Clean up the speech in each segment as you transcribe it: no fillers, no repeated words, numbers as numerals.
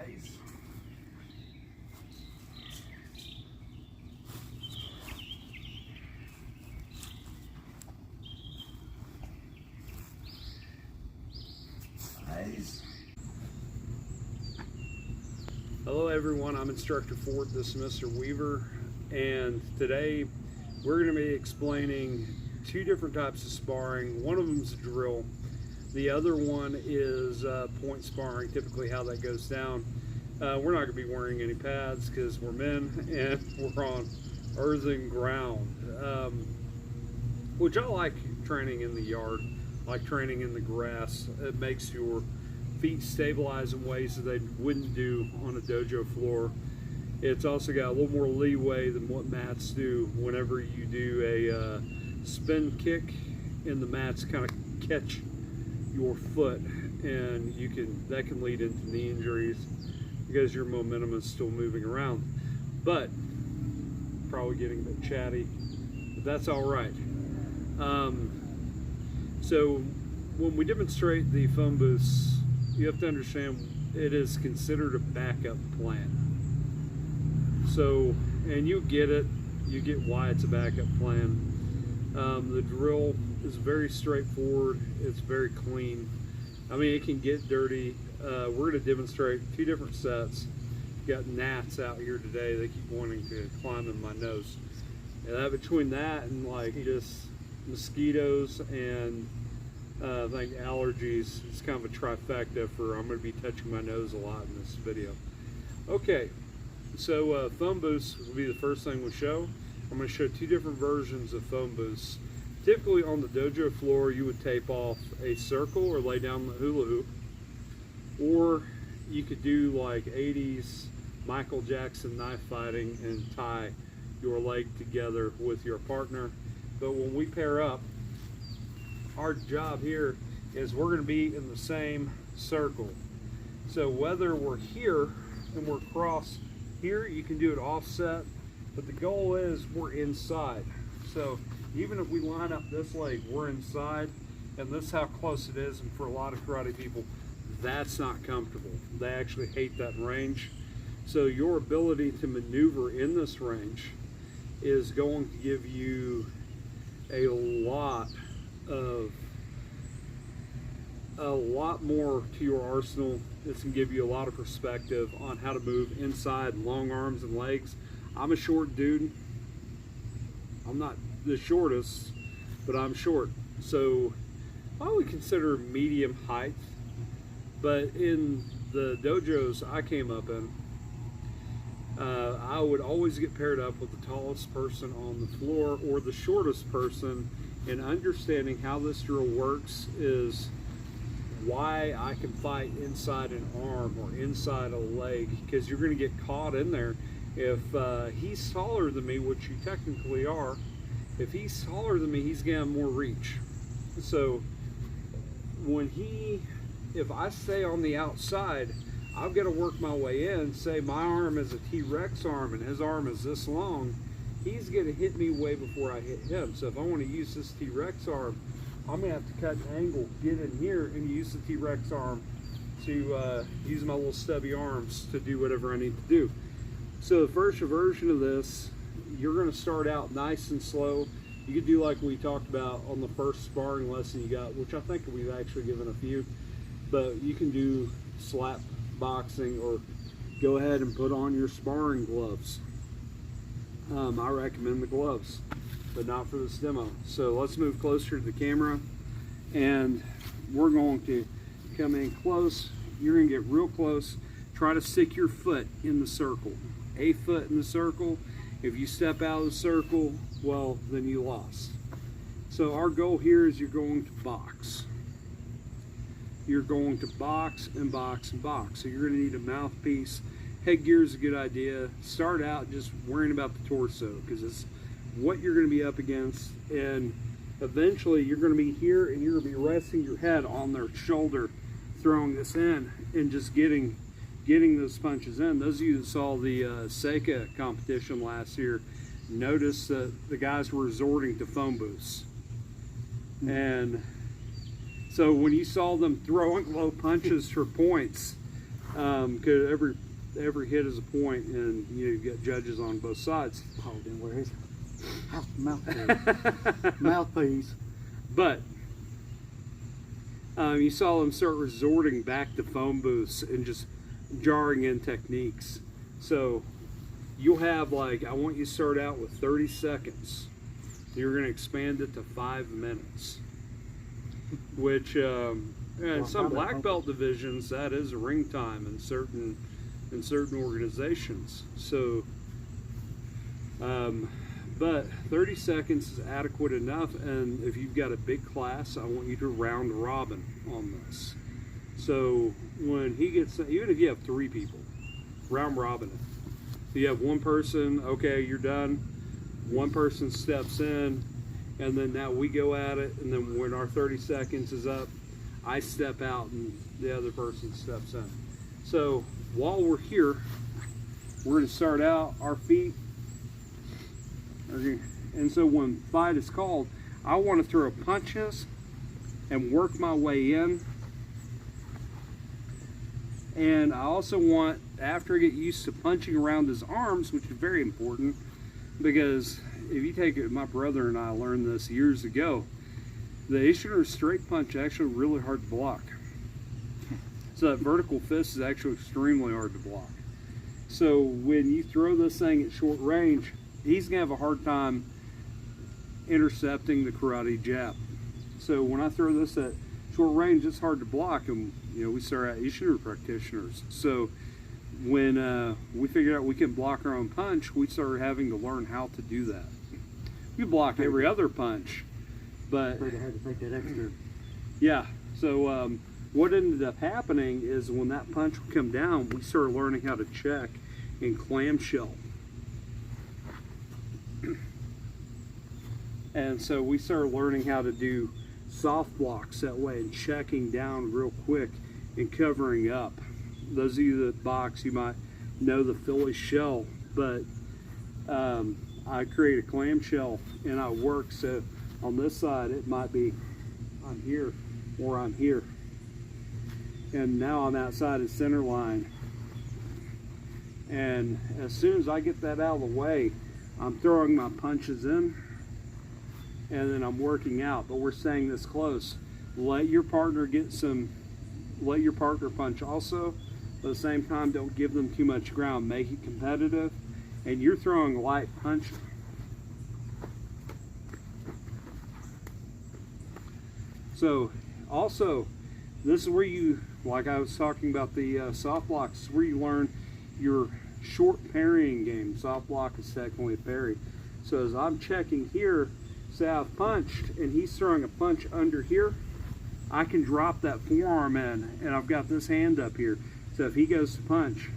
Nice. Nice. Hello everyone, I'm Instructor Ford, this is Mr. Weaver, and today we're going to be explaining two different types of sparring. One of them is drill, the other one is point sparring, typically how that goes down. We're not going to be wearing any pads because we're men and we're on earthen ground, which I like training in the yard, I like training in the grass. It makes your feet stabilize in ways that they wouldn't do on a dojo floor. It's also got a little more leeway than what mats do. Whenever you do a spin kick and the mats kind of catch your foot, and that can lead into knee injuries because your momentum is still moving around. But probably getting a bit chatty, but that's all right. So when we demonstrate the phone booths, you have to understand it is considered a backup plan. So, and you get it, you get why it's a backup plan. The drill is very straightforward, it's very clean. I mean, it can get dirty. We're going to demonstrate two different sets. We've got gnats out here today, they keep wanting to climb in my nose. And between that and like just mosquitoes and I think allergies, it's kind of a trifecta for I'm going to be touching my nose a lot in this video. Okay, so phone booths will be the first thing we show. I'm going to show two different versions of phone booths. Typically on the dojo floor you would tape off a circle or lay down the hula hoop, or you could do like 80s Michael Jackson knife fighting and tie your leg together with your partner. But when we pair up, our job here is we're going to be in the same circle. So whether we're here and we're across here, you can do it offset, but the goal is we're inside. So even if we line up this leg, we're inside, and this is how close it is. And for a lot of karate people, that's not comfortable. They actually hate that range. So your ability to maneuver in this range is going to give you a lot more to your arsenal. This can give you a lot of perspective on how to move inside long arms and legs. I'm a short dude. I'm not the shortest, but I'm short. So I would consider medium height. But in the dojos I came up in, I would always get paired up with the tallest person on the floor or the shortest person. And understanding how this drill works is why I can fight inside an arm or inside a leg, because you're going to get caught in there. If he's taller than me, which you technically are, if he's taller than me, he's going to have more reach. So if I stay on the outside, I've got to work my way in. Say my arm is a T-Rex arm and his arm is this long, he's going to hit me way before I hit him. So if I want to use this T-Rex arm, I'm going to have to cut an angle, get in here, and use the T-Rex arm to use my little stubby arms to do whatever I need to do. So the first version of this, you're going to start out nice and slow. You could do like we talked about on the first sparring lesson you got, which I think we've actually given a few, but you can do slap boxing or go ahead and put on your sparring gloves. I recommend the gloves, but not for this demo. So let's move closer to the camera, and we're going to come in close. You're going to get real close. Try to stick your foot in the circle, a foot in the circle. If you step out of the circle, well, then you lost. So our goal here is you're going to box. You're going to box and box and box. So you're going to need a mouthpiece. Headgear is a good idea. Start out just worrying about the torso, because it's what you're going to be up against, and eventually you're going to be here and you're going to be resting your head on their shoulder, throwing this in and just getting those punches in. Those of you that saw the Seika competition last year noticed that the guys were resorting to phone booths, and so when you saw them throwing low punches for points, Because every hit is a point, and you get judges on both sides. Hold in where his mouthpiece. But you saw them start resorting back to phone booths and just jarring in techniques. So you'll have, like, I want you to start out with 30 seconds. You're going to expand it to 5 minutes, which in some black belt divisions, that is a ring time in certain organizations. So, but 30 seconds is adequate enough. And if you've got a big class, I want you to round robin on this. So when he gets, even if you have 3 people, round robin it. You have one person, okay, you're done. One person steps in, and then now we go at it. And then when our 30 seconds is up, I step out and the other person steps in. So while we're here, we're going to start out our feet. And so when fight is called, I want to throw punches and work my way in. And I also want, after I get used to punching around his arms, which is very important, because if you take it, my brother and I learned this years ago, the Ishinger straight punch is actually really hard to block. So that vertical fist is actually extremely hard to block. So when you throw this thing at short range, he's gonna have a hard time intercepting the karate jab. So when I throw this at short range, it's hard to block, and you know, we start out Ishinger practitioners. So when we figured out we can block our own punch, we started having to learn how to do that. We block every other punch, but They had to take that extra. yeah. So what ended up happening is when that punch would come down, we started learning how to check in clamshell. And so we started learning how to do soft blocks that way and checking down real quick and covering up. Those of you that box, you might know the Philly shell, but I create a clamshell and I work, so on this side it might be I'm here or I'm here, and now I'm outside of center line, and as soon as I get that out of the way, I'm throwing my punches in and then I'm working out. But we're staying this close. Let your partner punch also, but at the same time don't give them too much ground. Make it competitive, and you're throwing light punches. So also, this is where you, like I was talking about the soft blocks, where you learn your short parrying game. Soft block is technically a parry. So as I'm checking here, say I've punched and he's throwing a punch under here, I can drop that forearm in and I've got this hand up here. So if he goes to punch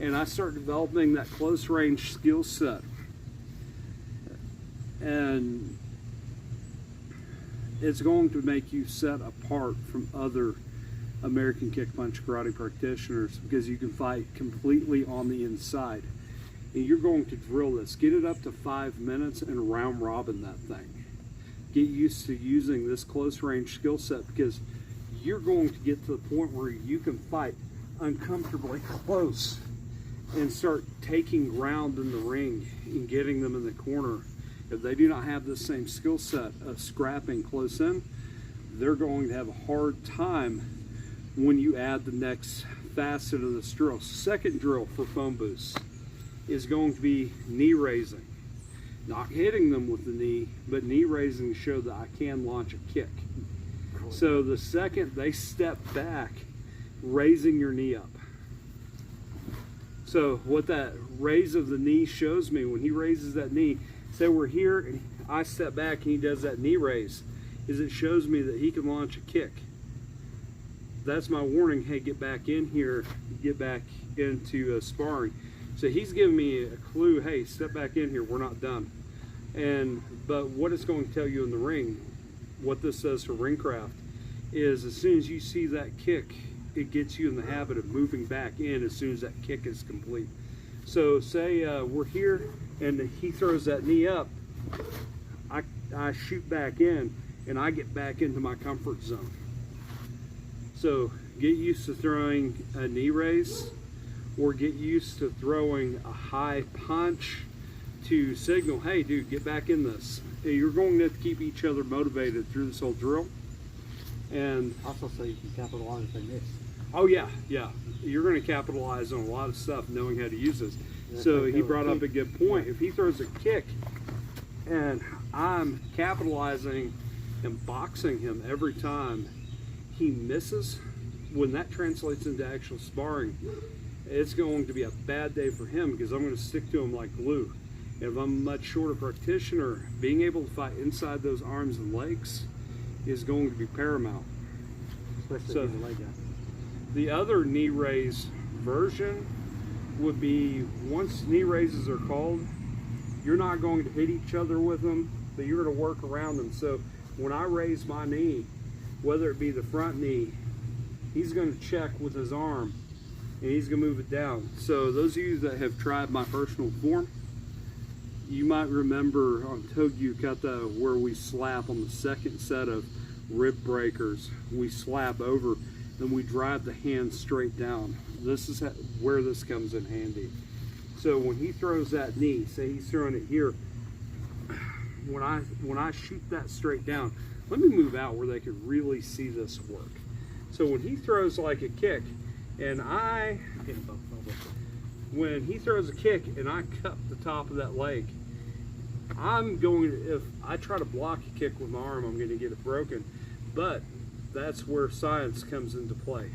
and I start developing that close range skill set, and it's going to make you set apart from other American kick punch karate practitioners, because you can fight completely on the inside. And you're going to drill this. Get it up to 5 minutes and round robin that thing. Get used to using this close range skill set, because you're going to get to the point where you can fight uncomfortably close and start taking ground in the ring and getting them in the corner. If they do not have the same skill set of scrapping close in, they're going to have a hard time when you add the next facet of this drill. Second drill for phone booths is going to be knee raising. Not hitting them with the knee, but knee raising to show that I can launch a kick. So the second they step back, raising your knee up. So what that raise of the knee shows me, when he raises that knee, say we're here and I step back and he does that knee raise, is it shows me that he can launch a kick. That's my warning. Hey, get back in here, get back into sparring. So he's giving me a clue. Hey, step back in here. We're not done. But what it's going to tell you in the ring, what this says for ringcraft, is as soon as you see that kick, it gets you in the habit of moving back in as soon as that kick is complete. So say we're here and he throws that knee up, I shoot back in and I get back into my comfort zone. So get used to throwing a knee raise, or get used to throwing a high punch to signal, hey dude, get back in this. You're going to have to keep each other motivated through this whole drill. And Also, so you can capitalize if they miss. oh yeah, you're going to capitalize on a lot of stuff knowing how to use this. Yeah, So like he that brought up a kick. good point. If he throws a kick and I'm capitalizing and boxing him every time he misses, when that translates into actual sparring, it's going to be a bad day for him because I'm going to stick to him like glue. And if I'm a much shorter practitioner, being able to fight inside those arms and legs is going to be paramount. Especially So- if you leg out. The other knee raise version would be, once knee raises are called, you're not going to hit each other with them, but you're going to work around them. So when I raise my knee, whether it be the front knee, he's going to check with his arm and he's going to move it down. So those of you that have tried my personal form, you might remember on Togyu Kata where we slap on the second set of rib breakers. We slap over and we drive the hand straight down. This is where this comes in handy. So when he throws that knee, say he's throwing it here, when I shoot that straight down, let me move out where they could really see this work. So when he throws like a kick, and when he throws a kick and I cup the top of that leg, I'm going to, if I try to block a kick with my arm, I'm going to get it broken. But that's where science comes into play.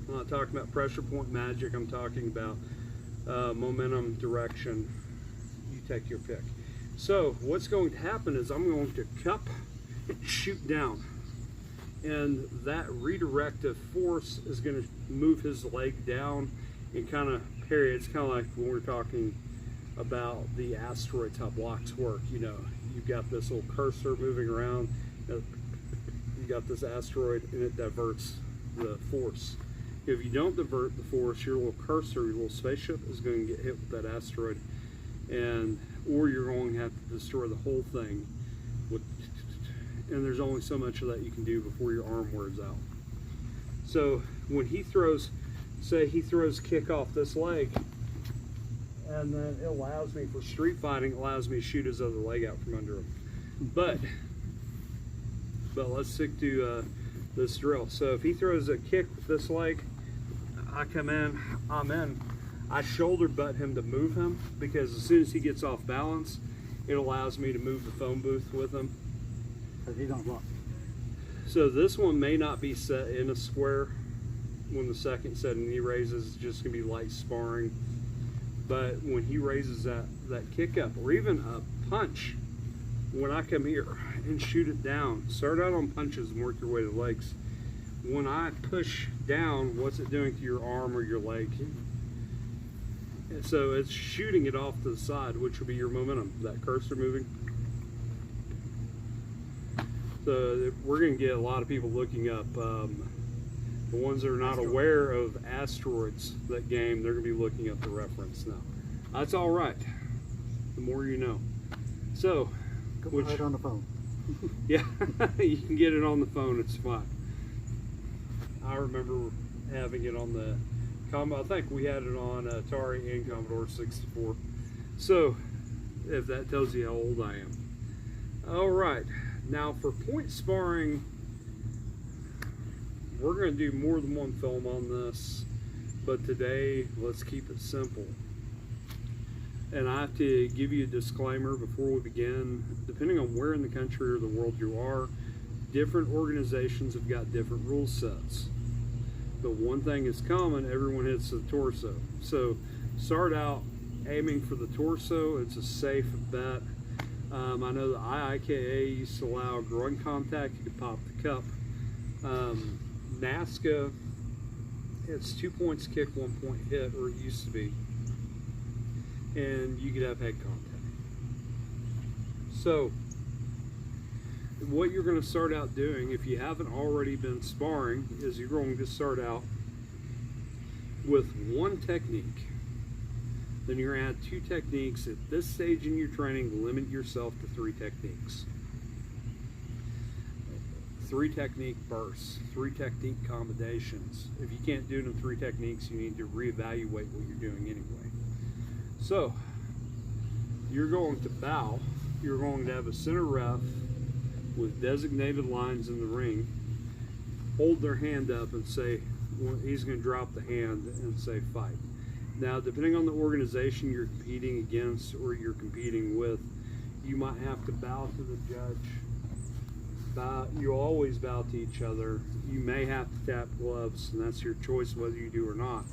I'm not talking about pressure point magic. I'm talking about momentum, direction. You take your pick. So what's going to happen is I'm going to cup and shoot down. And that redirective force is going to move his leg down and kind of parry. It's kind of like when we're talking about the asteroids, how blocks work. You know, you've got this little cursor moving around. You got this asteroid and it diverts the force. If you don't divert the force, your little cursor, your little spaceship is going to get hit with that asteroid, or you're going to have to destroy the whole thing. And there's only so much of that you can do before your arm wears out. So when he throws, say he throws kick off this leg, and then it allows me, for street fighting, it allows me to shoot his other leg out from under him. But let's stick to this drill. So if he throws a kick with this leg, I come in, I'm in. I shoulder butt him to move him, because as soon as he gets off balance, it allows me to move the phone booth with him. Because he don't block. So this one may not be set in a square when the second set of knee raises. It's just going to be light sparring. But when he raises that kick up, or even a punch, when I come here and shoot it down, start out on punches and work your way to legs. When I push down, what's it doing to your arm or your leg? So it's shooting it off to the side, which will be your momentum, that cursor moving. So we're going to get a lot of people looking up, the ones that are not aware of asteroids, that game, they're going to be looking up the reference now. That's all right. The more you know. So, Go right on the phone. yeah, you can get it on the phone, it's fine. I remember having it on the I think we had it on Atari and Commodore 64. So, if that tells you how old I am. All right, now for point sparring, we're going to do more than one film on this, but today, let's keep it simple. And I have to give you a disclaimer before we begin. Depending on where in the country or the world you are, different organizations have got different rule sets. But one thing is common, everyone hits the torso. So start out aiming for the torso. It's a safe bet. I know the IIKA used to allow groin contact. You could pop the cup. NASCA, it's 2 points kick, 1 point hit, or it used to be. And you could have head contact. So what you're going to start out doing, if you haven't already been sparring, is you're going to start out with one technique. Then you're going to add 2 techniques. At this stage in your training, limit yourself to 3 techniques. 3 technique bursts, 3 technique combinations. If you can't do it in 3 techniques, you need to reevaluate what you're doing anyway. So, you're going to bow. You're going to have a center ref with designated lines in the ring. Hold their hand up and say, well, he's going to drop the hand and say fight. Now, depending on the organization you're competing against or you're competing with, you might have to bow to the judge. You always bow to each other. You may have to tap gloves, and that's your choice whether you do or not.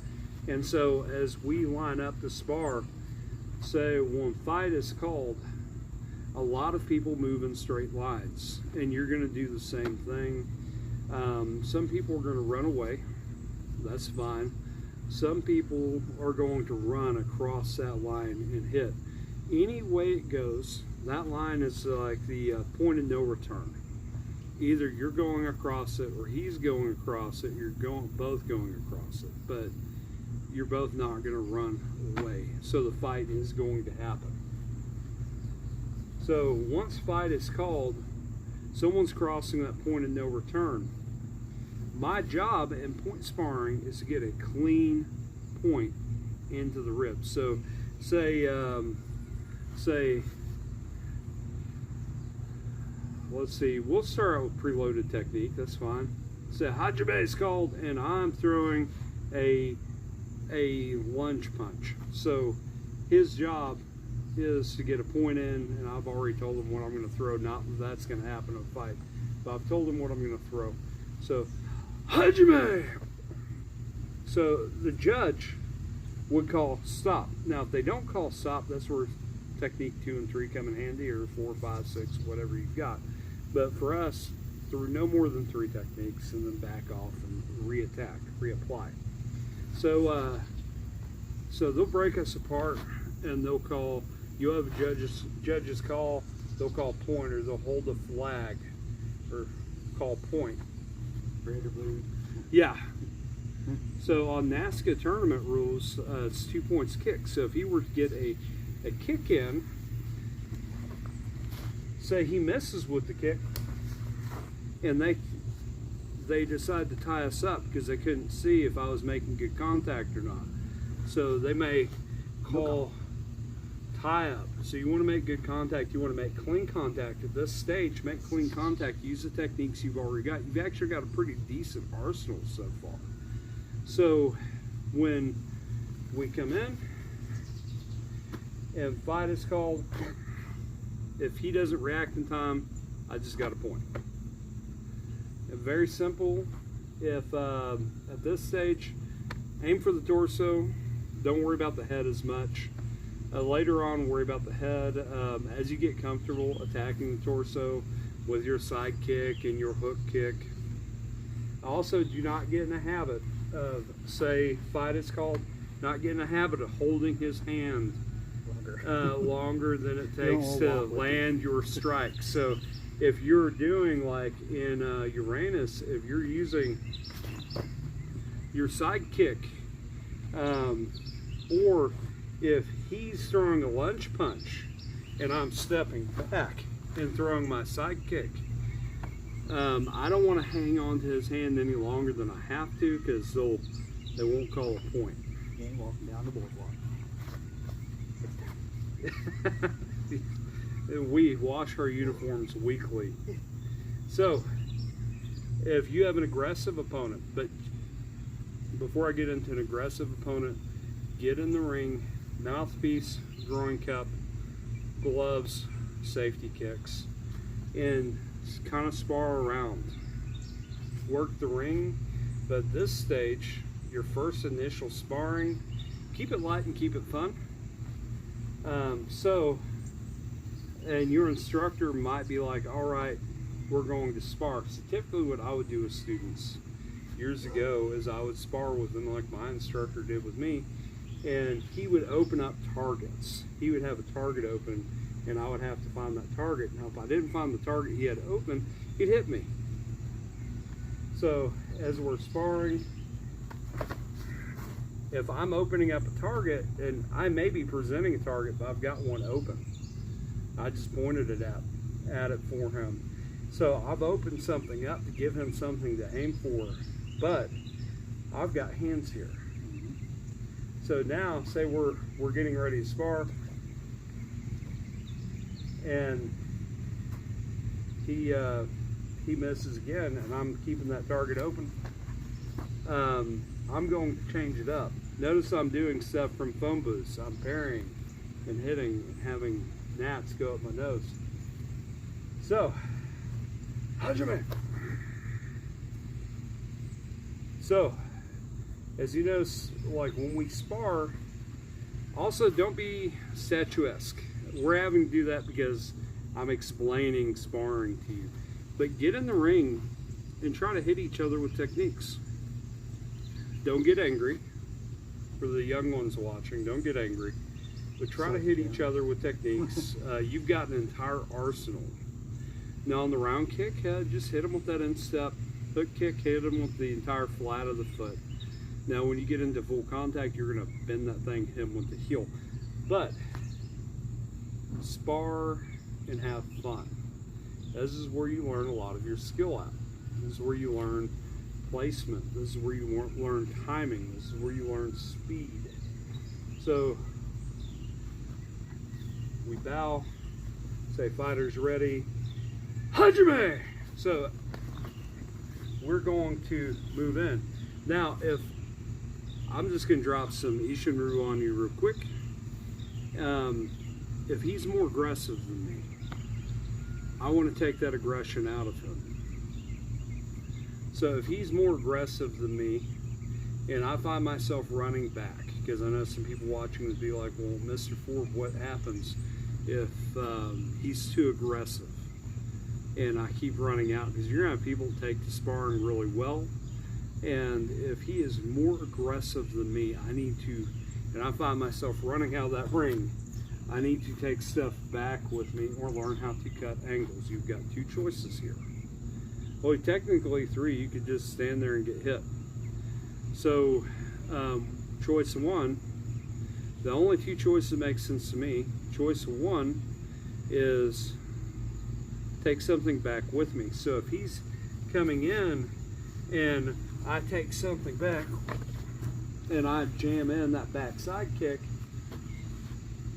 And so as we line up to spar, say when fight is called, a lot of people move in straight lines, and you're going to do the same thing. Some people are going to run away. That's fine. Some people are going to run across that line and hit. Any way it goes, that line is like the point of no return. Either you're going across it or he's going across it. You're both going across it, but you're both not going to run away. So the fight is going to happen. So once fight is called, someone's crossing that point of no return. My job in point sparring is to get a clean point into the ribs. So say let's see, we'll start out with preloaded technique, that's fine. Say Hajime is called and I'm throwing a lunge punch. So his job is to get a point in, and I've already told him what I'm going to throw. Not that that's going to happen in a fight, but I've told him what I'm going to throw. So Hajime! So the judge would call stop. Now if they don't call stop, that's where technique 2 and 3 come in handy, or 4, 5, 6, whatever you've got. But for us, through no more than 3 techniques, and then back off and reattack, reapply. So so they'll break us apart, and they'll call, you'll have a judge's call, they'll call point, or they'll hold a flag, or call point. Red or blue? Yeah. So on NASCA tournament rules, it's 2 points kick. So if he were to get a kick in, say he misses with the kick, and they decide to tie us up because they couldn't see if I was making good contact or not. So they may call tie up. So you want to make good contact, you want to make clean contact. At this stage, make clean contact, use the techniques you've already got. You've actually got a pretty decent arsenal so far. So when we come in and fight is called, if he doesn't react in time, I just got a point. And very simple. If at this stage, aim for the torso, don't worry about the head as much. Later on, worry about the head. As you get comfortable attacking the torso with your side kick and your hook kick. Also, do not get in a habit of, say, fight is called, not get in a habit of holding his hand longer than it takes to land your strike. So if you're doing like in Uranus, if you're using your side kick, or if he's throwing a lunge punch and I'm stepping back and throwing my side kick, I don't want to hang on to his hand any longer than I have to, because they won't call a point. You ain't walking down the boardwalk. We wash our uniforms weekly. So if you have an aggressive opponent, but before I get into an aggressive opponent, get in the ring, mouthpiece, groin cup, gloves, safety kicks, and kind of spar around. Work the ring, but at this stage, your first initial sparring, keep it light and keep it fun. And your instructor might be like, all right, we're going to spar. So typically what I would do with students years ago is I would spar with them like my instructor did with me, and he would open up targets. He would have a target open, and I would have to find that target. Now, if I didn't find the target he had open, he'd hit me. So as we're sparring, if I'm opening up a target, and I may be presenting a target, but I've got one open, I just pointed it at it for him. So I've opened something up to give him something to aim for, but I've got hands here. So now, say we're getting ready to spar, and he misses again, and I'm keeping that target open. I'm going to change it up. Notice I'm doing stuff from phone booths. I'm parrying and hitting and having gnats go up my nose. So, Hajime. So, as you notice, like when we spar, also don't be statuesque. We're having to do that because I'm explaining sparring to you. But get in the ring and try to hit each other with techniques. Don't get angry. For the young ones watching, don't get angry. But try to hit each other with techniques. You've got an entire arsenal. Now on the round kick, just hit them with that instep. Hook kick, hit them with the entire flat of the foot. Now when you get into full contact, you're going to bend that thing, hit them with the heel. But spar and have fun. This is where you learn a lot of your skill at. This is where you learn placement. This is where you learn timing. This is where you learn speed. So we bow, say fighters ready, Hajime! So we're going to move in. Now if I'm just going to drop some Ishinru on you real quick. If he's more aggressive than me, I want to take that aggression out of him. So if he's more aggressive than me, and I find myself running back, because I know some people watching would be like, well, Mr. Ford, what happens if he's too aggressive? And I keep running out, because you're going to have people take to sparring really well. And if he is more aggressive than me, I need to, and I find myself running out of that ring, I need to take stuff back with me or learn how to cut angles. You've got two choices here. Well, technically three. You could just stand there and get hit. So, choice one, the only two choices that make sense to me. Choice one is take something back with me. So if he's coming in and I take something back and I jam in that backside kick,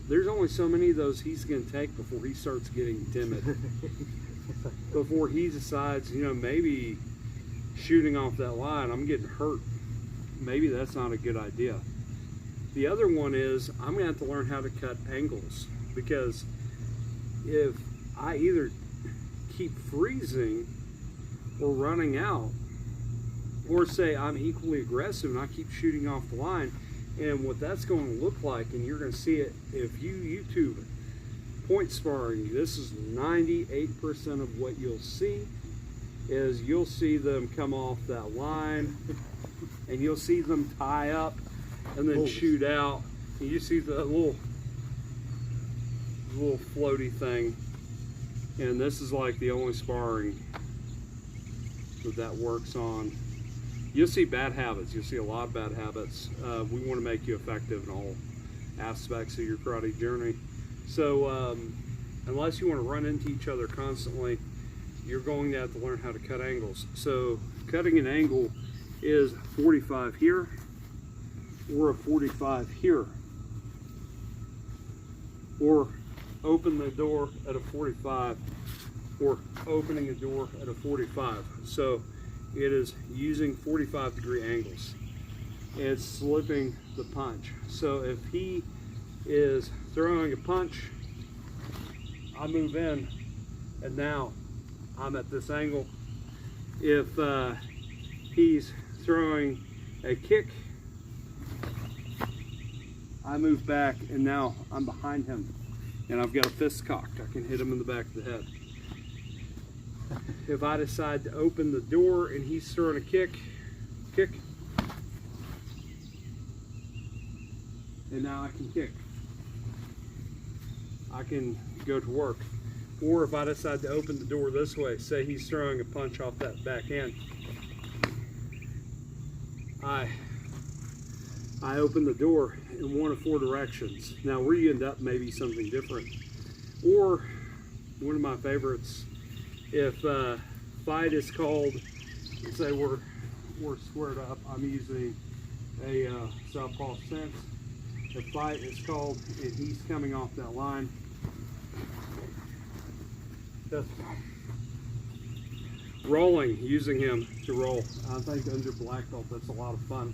there's only so many of those he's going to take before he starts getting timid. Before he decides, you know, maybe shooting off that line, I'm getting hurt. Maybe that's not a good idea. The other one is I'm going to have to learn how to cut angles, because if I either keep freezing or running out, or say I'm equally aggressive and I keep shooting off the line, and what that's going to look like, and you're going to see it if you YouTube point sparring, this is 98% of what you'll see, is you'll see them come off that line and you'll see them tie up and then shoot out, and you see the little floaty thing, and this is like the only sparring that works on. You'll see bad habits. You'll see a lot of bad habits. We want to make you effective in all aspects of your karate journey. So unless you want to run into each other constantly, you're going to have to learn how to cut angles. So cutting an angle is 45 here or a 45 here, or open the door at a 45 or opening a door at a 45. So it is using 45-degree angles. It's slipping the punch. So if he is throwing a punch, I move in, and now I'm at this angle. If he's throwing a kick, I move back, and now I'm behind him, and I've got a fist cocked. I can hit him in the back of the head. If I decide to open the door and he's throwing a kick, and now I can kick. I can go to work. Or if I decide to open the door this way, say he's throwing a punch off that back end, I open the door in one of four directions. Now where you end up may be something different. Or one of my favorites If fight is called, say we're squared up, I'm using a southpaw sense. If fight is called and he's coming off that line, just rolling, using him to roll. I think under black belt that's a lot of fun.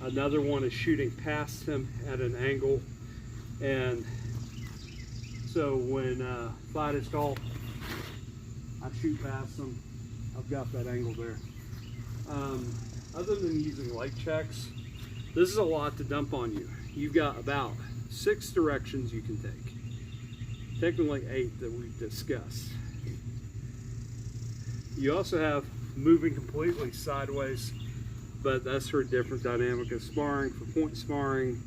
Another one is shooting past him at an angle, and so when fight is called, I shoot past him. I've got that angle there. Other than using leg checks, this is a lot to dump on you. You've got about 6 directions you can take. Technically 8 that we've discussed. You also have moving completely sideways, but that's for a different dynamic of sparring. For point sparring,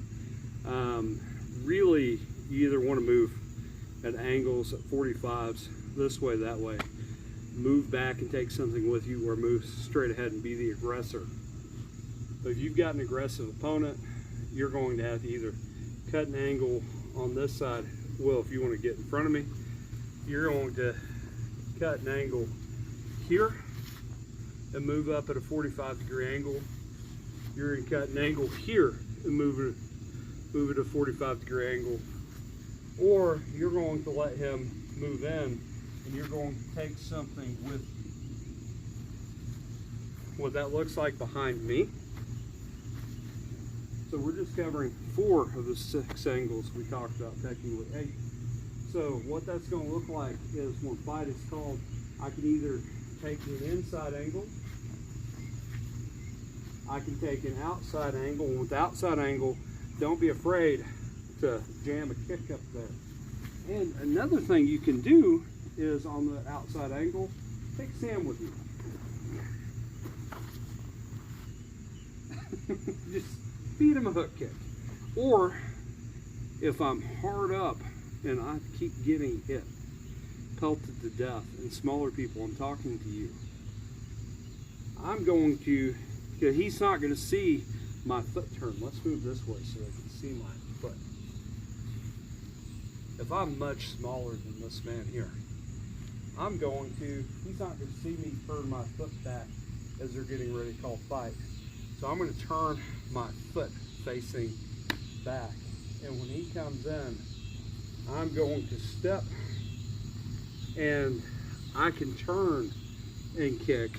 really you either want to move at angles at 45s, this way, that way. Move back and take something with you, or move straight ahead and be the aggressor. But if you've got an aggressive opponent, you're going to have to either cut an angle on this side. Well, if you want to get in front of me, you're going to cut an angle here and move up at a 45-degree angle. You're going to cut an angle here and move it at a 45-degree angle. Or you're going to let him move in and you're going to take something with you. What that looks like behind me. So we're just covering 4 of the 6 angles we talked about, technically 8. So what that's going to look like is when fight is called, I can either take an inside angle, I can take an outside angle. With the outside angle, don't be afraid to jam a kick up there. And another thing you can do is on the outside angle, take Sam with you. Just feed him a hook kick. Or if I'm hard up and I keep getting hit, pelted to death, and smaller people, I'm talking to you, I'm going to, he's not going to see my foot turn. Let's move this way so they can see my foot. If I'm much smaller than this man here, I'm going to, he's not going to see me turn my foot back as they're getting ready to call fight. So I'm going to turn my foot facing back. And when he comes in, I'm going to step and I can turn and kick,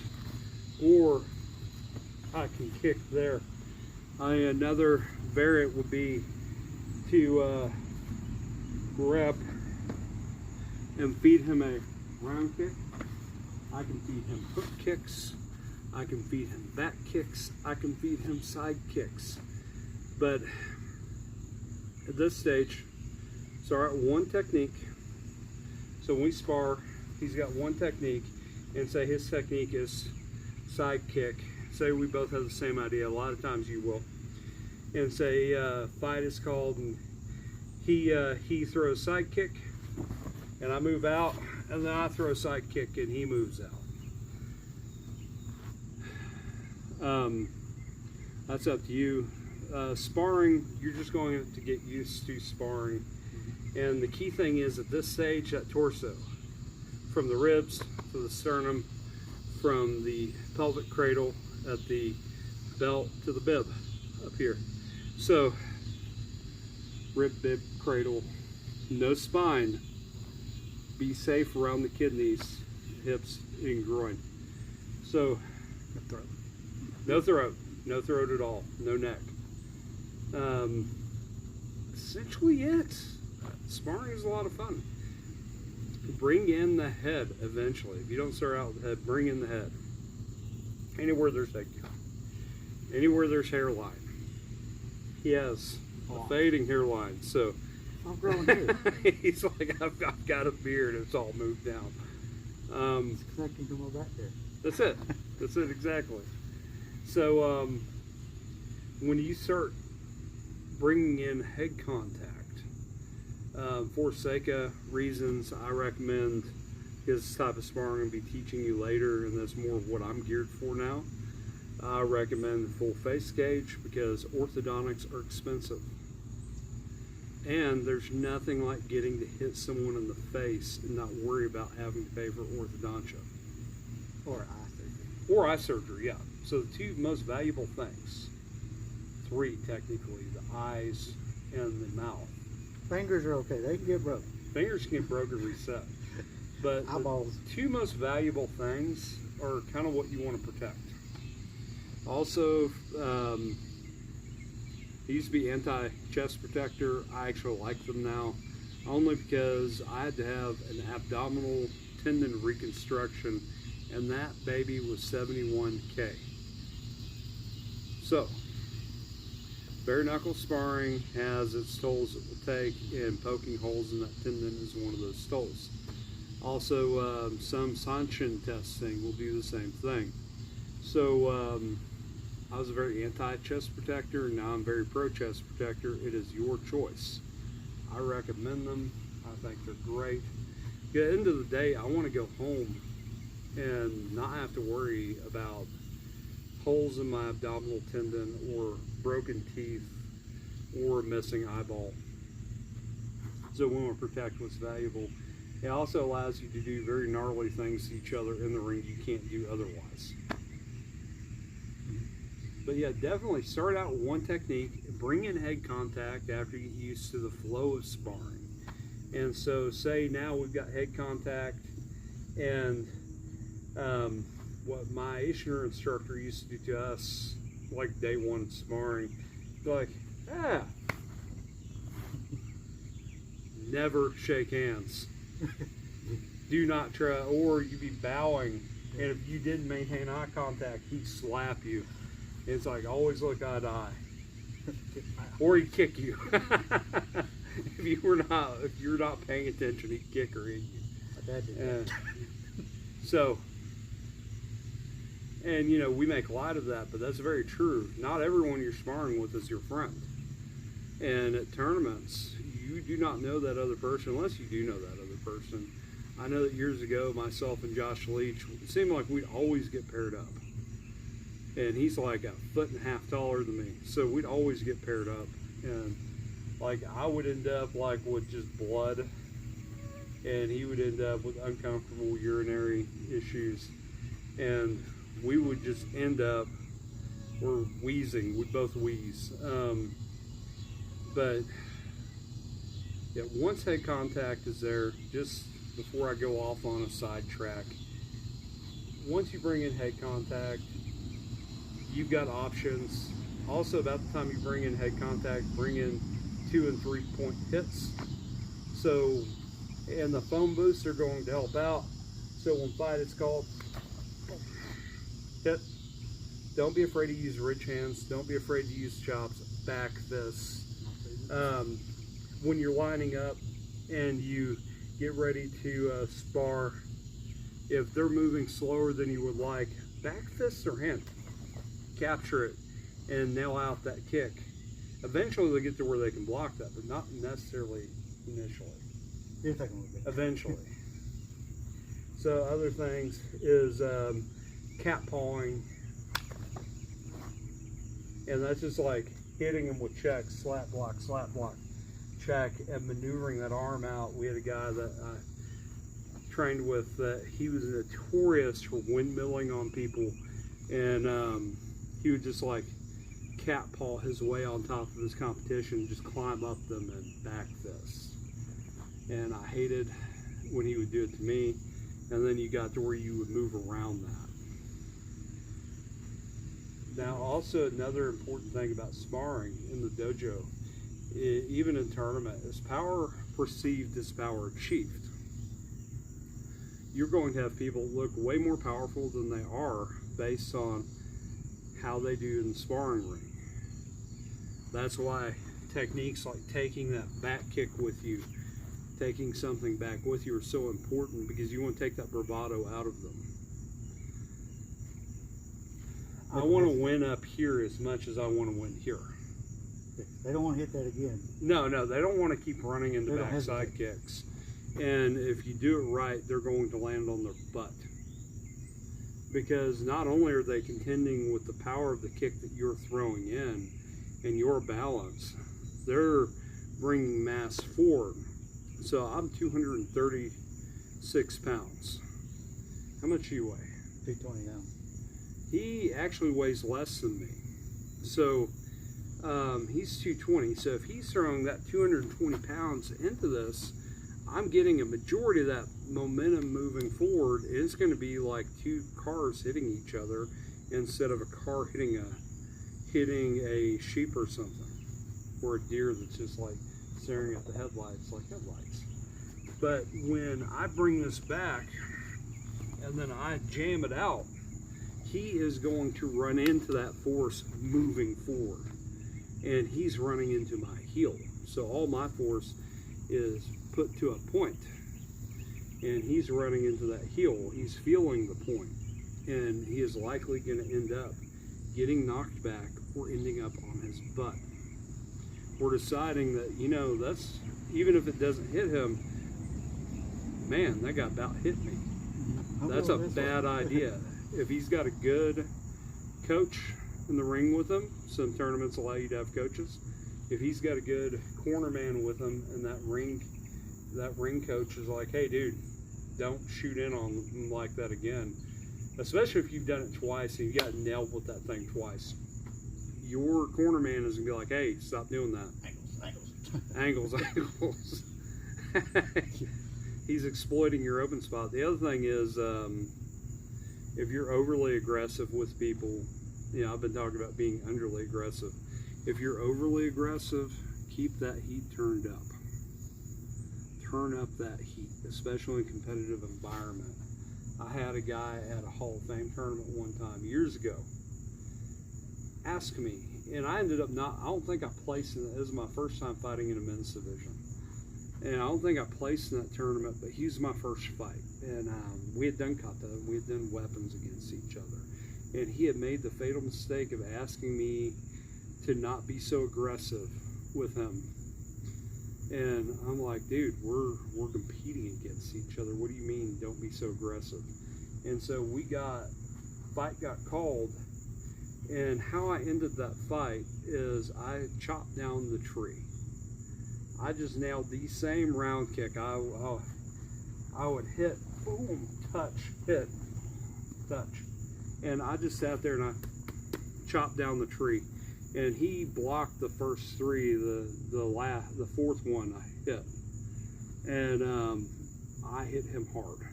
or I can kick there. Another variant would be to grab and feed him a round kick. I can feed him hook kicks. I can feed him back kicks. I can feed him side kicks. But at this stage, so one technique. So when we spar, he's got one technique, and say his technique is side kick. Say we both have the same idea. A lot of times you will. And say fight is called, and he throws side kick, and I move out, and then I throw a side kick, and he moves out. That's up to you. Sparring, you're just going to get used to sparring. And the key thing is at this stage, that torso, from the ribs to the sternum, from the pelvic cradle at the belt to the bib up here. So, rib, bib, cradle, no spine. Be safe around the kidneys, hips, and groin. So, no throat at all, no neck. Essentially it. Sparring is a lot of fun. Bring in the head eventually. If you don't start out with the head, bring in the head. Anywhere there's headgear. Anywhere there's hairline. He has a fading hairline, so I'm growing here. he's like, I've got a beard, it's all moved down. It's connecting to my back there. That's it. That's it exactly. So when you start bringing in head contact, for sake of reasons, I recommend this type of sparring and be teaching you later, and that's more of what I'm geared for now. I recommend full face gauge because orthodontics are expensive. And there's nothing like getting to hit someone in the face and not worry about having to pay for orthodontia. Or eye surgery. Or eye surgery, yeah. So the two most valuable things, three technically, the eyes and the mouth. Fingers are okay, they can get broken. Fingers can get broken, reset. But Eyeballs. the two most valuable things are kind of what you want to protect. Also, they used to be anti-chest protector. I actually like them now, only because I had to have an abdominal tendon reconstruction, and that baby was $71K. So, bare knuckle sparring has its tolls it will take, and poking holes in that tendon is one of those tolls. Also, some Sanchin testing will do the same thing. So, I was a very anti-chest protector, and now I'm very pro-chest protector. It is your choice. I recommend them. I think they're great. At the end of the day, I want to go home and not have to worry about holes in my abdominal tendon or broken teeth or a missing eyeball. So we want to protect what's valuable. It also allows you to do very gnarly things to each other in the ring you can't do otherwise. But yeah, definitely start out with one technique, bring in head contact after you get used to the flow of sparring. And so say now we've got head contact, and what my Aishner instructor used to do to us, like day one sparring, like, never shake hands. Do not try, or you'd be bowing, and if you didn't maintain eye contact, he'd slap you. It's like always look eye to eye, or he'd kick you. if you're not paying attention, he'd kick or hit you. My dad did that. So, and you know, we make light of that, but that's very true. Not everyone you're sparring with is your friend. And at tournaments, you do not know that other person unless you do know that other person. I know that years ago, myself and Josh Leach, it seemed like we'd always get paired up. And he's like 1.5 feet taller than me, so we'd always get paired up. And like I would end up like with just blood, and he would end up with uncomfortable urinary issues, and we would just end up, we're wheezing, we'd both wheeze. But yeah, once head contact is there, just before I go off on a sidetrack, once you bring in head contact, you've got options. Also, about the time you bring in head contact, bring in 2 and 3 point hits. So, and the foam boosts are going to help out. So when fight is called, hit. Don't be afraid to use ridge hands. Don't be afraid to use chops, back fists. When you're lining up and you get ready to spar, if they're moving slower than you would like, back fists or hand. Capture it and nail out that kick. Eventually they'll get to where they can block that, but not necessarily initially. Eventually. So other things is cat pawing, and that's just like hitting them with checks, slap block, check, and maneuvering that arm out. We had a guy that I trained with that he was notorious for windmilling on people, and he would just like cat paw his way on top of his competition, just climb up them and back fists. And I hated when he would do it to me, and then you got to where you would move around that. Now also another important thing about sparring in the dojo, even in tournament, is power perceived is power achieved. You're going to have people look way more powerful than they are based on how they do in the sparring ring. That's why techniques like taking that back kick with you, taking something back with you are so important, because you want to take that bravado out of them. I want to win up here as much as I want to win here. They don't want to hit that again. No, they don't want to keep running into backside kicks. And if you do it right, they're going to land on their butt. Because not only are they contending with the power of the kick that you're throwing in and your balance, they're bringing mass forward. So I'm 236 pounds. How much do you weigh? 220 now. He actually weighs less than me. So he's 220. So if he's throwing that 220 pounds into this, I'm getting a majority of that momentum moving forward. It's going to be like two cars hitting each other instead of a car hitting a sheep or something, or a deer that's just like staring at the headlights like headlights. But when I bring this back and then I jam it out, he is going to run into that force moving forward, and he's running into my heel. So all my force is put to a point, and he's running into that heel. He's feeling the point, and he is likely going to end up getting knocked back or ending up on his butt. We're deciding that, you know, that's, even if it doesn't hit him, man, that guy about hit me. That's a bad idea. If he's got a good coach in the ring with him, some tournaments allow you to have coaches. If he's got a good corner man with him, and that ring coach is like, hey dude, don't shoot in on him like that again. Especially if you've done it twice and you got nailed with that thing twice. Your corner man is gonna be like, hey, stop doing that. Angles. He's exploiting your open spot. The other thing is, if you're overly aggressive with people, you know, I've been talking about being underly aggressive. If you're overly aggressive, keep that heat turned up. Turn up that heat, especially in a competitive environment. I had a guy at a Hall of Fame tournament one time years ago ask me, and I ended up I don't think I placed in it. This was my first time fighting in a men's division. And I don't think I placed in that tournament, but he was my first fight. And we had done kata, and we had done weapons against each other. And he had made the fatal mistake of asking me to not be so aggressive with him. And I'm like, dude, we're competing against each other. What do you mean, don't be so aggressive? And so fight got called. And how I ended that fight is I chopped down the tree. I just nailed the same round kick. I would hit, boom, touch, hit, touch. And I just sat there and I chopped down the tree. And he blocked the first three. The fourth one I hit. And I hit him hard.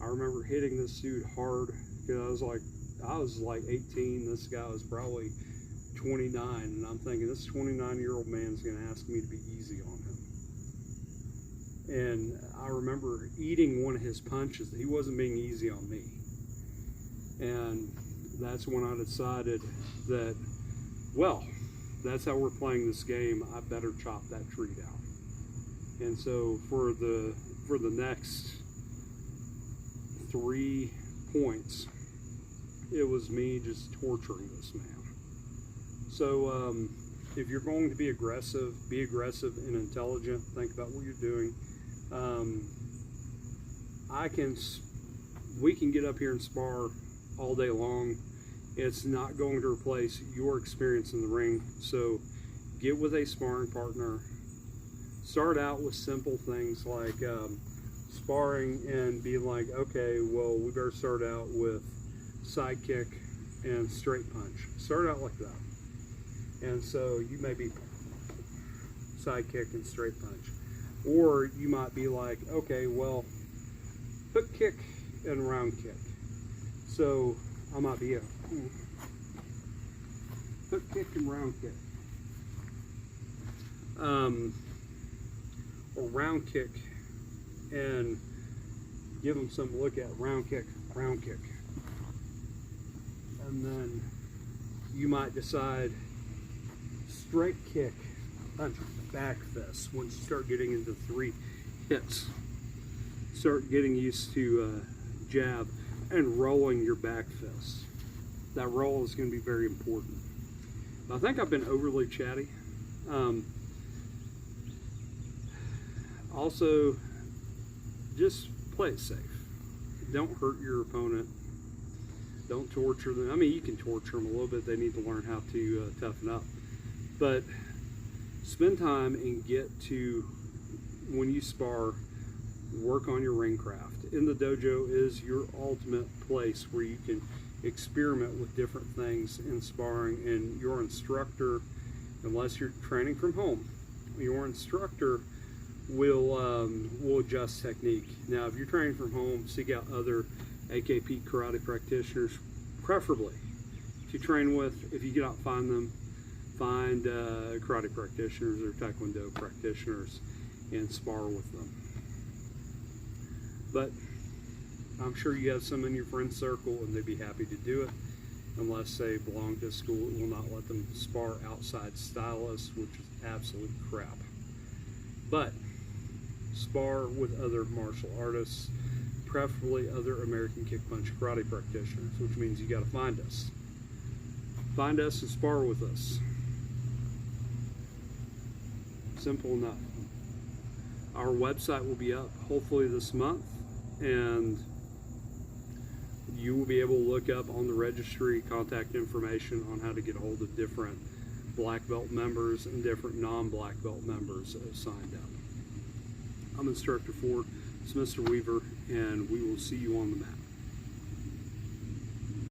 I remember hitting this dude hard because I was like 18. This guy was probably 29, and I'm thinking this 29-year-old man's going to ask me to be easy on him. And I remember eating one of his punches. He wasn't being easy on me. And that's when I decided that, well, that's how we're playing this game. I better chop that tree down. And so for the next 3 points, it was me just torturing this man. So if you're going to be aggressive and intelligent. Think about what you're doing. We can get up here and spar all day long. It's not going to replace your experience in the ring. So get with a sparring partner. Start out with simple things like sparring and being like, okay, well, we better start out with side kick and straight punch. Start out like that. And so you may be side kick and straight punch. Or you might be like, okay, well, hook kick and round kick. So I might be a hook kick and round kick. Or round kick and give them some look at round kick. And then you might decide straight kick, punch, back fist. Once you start getting into 3 hits, start getting used to jab and rolling your back fist. That roll is going to be very important. I think I've been overly chatty. Also, just play it safe. Don't hurt your opponent. Don't torture them. I mean, you can torture them a little bit. They need to learn how to toughen up. But spend time and get to, when you spar, work on your ring craft. In the dojo is your ultimate place where you can experiment with different things in sparring, and your instructor, unless you're training from home, your instructor will adjust technique. Now, if you're training from home, seek out other AKP karate practitioners, preferably. If you train with, if you get out and find them, find karate practitioners or taekwondo practitioners and spar with them. But I'm sure you have some in your friend circle and they'd be happy to do it, unless they belong to a school that will not let them spar outside stylists, which is absolute crap. But spar with other martial artists, preferably other American kick punch karate practitioners, which means you got to find us. Find us and spar with us. Simple enough. Our website will be up hopefully this month, and you will be able to look up on the registry contact information on how to get a hold of different black belt members and different non-black belt members that have signed up. I'm Instructor Ford, it's Mr. Weaver, and we will see you on the mat.